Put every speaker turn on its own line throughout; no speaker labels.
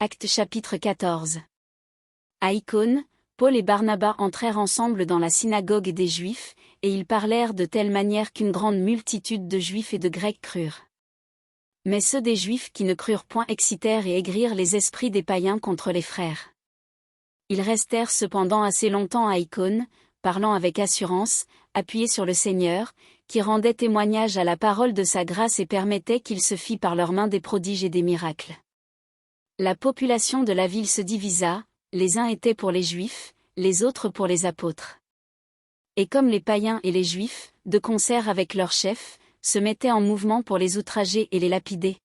Actes chapitre 14. À Icône, Paul et Barnabas entrèrent ensemble dans la synagogue des Juifs, et ils parlèrent de telle manière qu'une grande multitude de Juifs et de Grecs crurent. Mais ceux des Juifs qui ne crurent point excitèrent et aigrirent les esprits des païens contre les frères. Ils restèrent cependant assez longtemps à Icône, parlant avec assurance, appuyés sur le Seigneur, qui rendait témoignage à la parole de sa grâce et permettait qu'il se fît par leurs mains des prodiges et des miracles. La population de la ville se divisa, les uns étaient pour les Juifs, les autres pour les apôtres. Et comme les païens et les Juifs, de concert avec leurs chefs, se mettaient en mouvement pour les outrager et les lapider,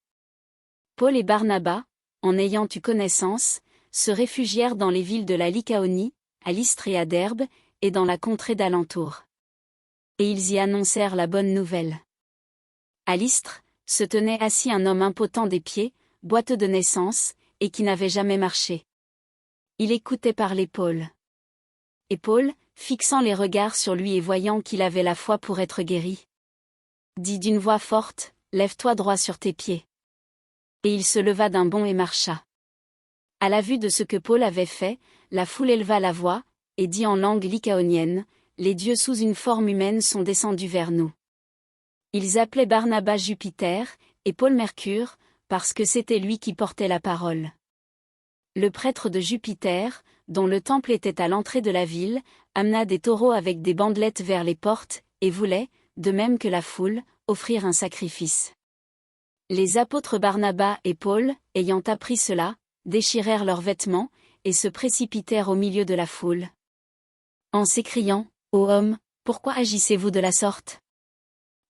Paul et Barnabas, en ayant eu connaissance, se réfugièrent dans les villes de la Lycaonie, à Lystre et à Derbe, et dans la contrée d'alentour. Et ils y annoncèrent la bonne nouvelle. À Lystre, se tenait assis un homme impotent des pieds, boiteux de naissance, et qui n'avait jamais marché. Il écoutait parler Paul. Et Paul, fixant les regards sur lui et voyant qu'il avait la foi pour être guéri, dit d'une voix forte, « Lève-toi droit sur tes pieds. » Et il se leva d'un bond et marcha. À la vue de ce que Paul avait fait, la foule éleva la voix, et dit en langue lycaonienne, « Les dieux sous une forme humaine sont descendus vers nous. » Ils appelaient Barnabas Jupiter, et Paul Mercure, parce que c'était lui qui portait la parole. Le prêtre de Jupiter, dont le temple était à l'entrée de la ville, amena des taureaux avec des bandelettes vers les portes, et voulait, de même que la foule, offrir un sacrifice. Les apôtres Barnabas et Paul, ayant appris cela, déchirèrent leurs vêtements, et se précipitèrent au milieu de la foule, en s'écriant, « Ô hommes, pourquoi agissez-vous de la sorte?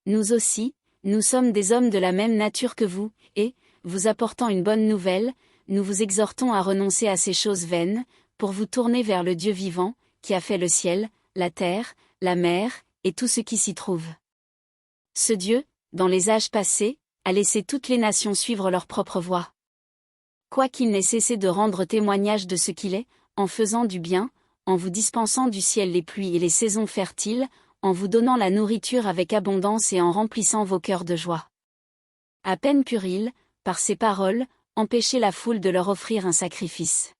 Nous aussi, nous sommes des hommes de la même nature que vous, et, vous apportant une bonne nouvelle, nous vous exhortons à renoncer à ces choses vaines, pour vous tourner vers le Dieu vivant, qui a fait le ciel, la terre, la mer, et tout ce qui s'y trouve. Ce Dieu, dans les âges passés, a laissé toutes les nations suivre leur propre voie. Quoiqu'il n'ait cessé de rendre témoignage de ce qu'il est, en faisant du bien, en vous dispensant du ciel les pluies et les saisons fertiles, en vous donnant la nourriture avec abondance et en remplissant vos cœurs de joie. À peine purent-ils, par ces paroles, empêcher la foule de leur offrir un sacrifice.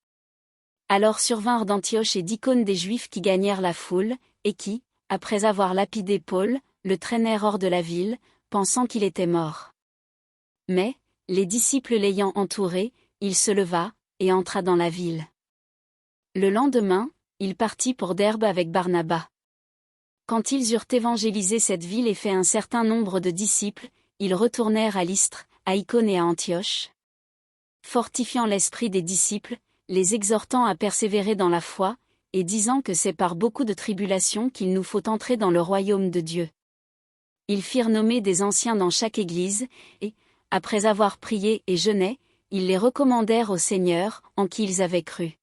Alors survinrent d'Antioche et d'Icône des Juifs qui gagnèrent la foule, et qui, après avoir lapidé Paul, le traînèrent hors de la ville, pensant qu'il était mort. Mais, les disciples l'ayant entouré, il se leva, et entra dans la ville. Le lendemain, il partit pour Derbe avec Barnabas. Quand ils eurent évangélisé cette ville et fait un certain nombre de disciples, ils retournèrent à Lystre, à Icône et à Antioche, fortifiant l'esprit des disciples, les exhortant à persévérer dans la foi, et disant que c'est par beaucoup de tribulations qu'il nous faut entrer dans le royaume de Dieu. Ils firent nommer des anciens dans chaque église, et, après avoir prié et jeûné, ils les recommandèrent au Seigneur, en qui ils avaient cru.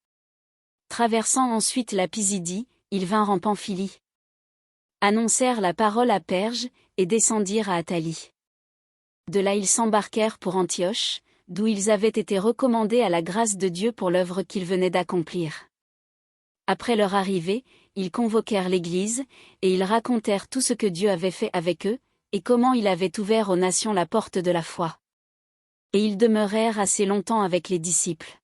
Traversant ensuite la Pisidie, ils vinrent en Pamphylie, annoncèrent la parole à Perge, et descendirent à Attalie. De là ils s'embarquèrent pour Antioche, d'où ils avaient été recommandés à la grâce de Dieu pour l'œuvre qu'ils venaient d'accomplir. Après leur arrivée, ils convoquèrent l'Église, et ils racontèrent tout ce que Dieu avait fait avec eux, et comment il avait ouvert aux nations la porte de la foi. Et ils demeurèrent assez longtemps avec les disciples.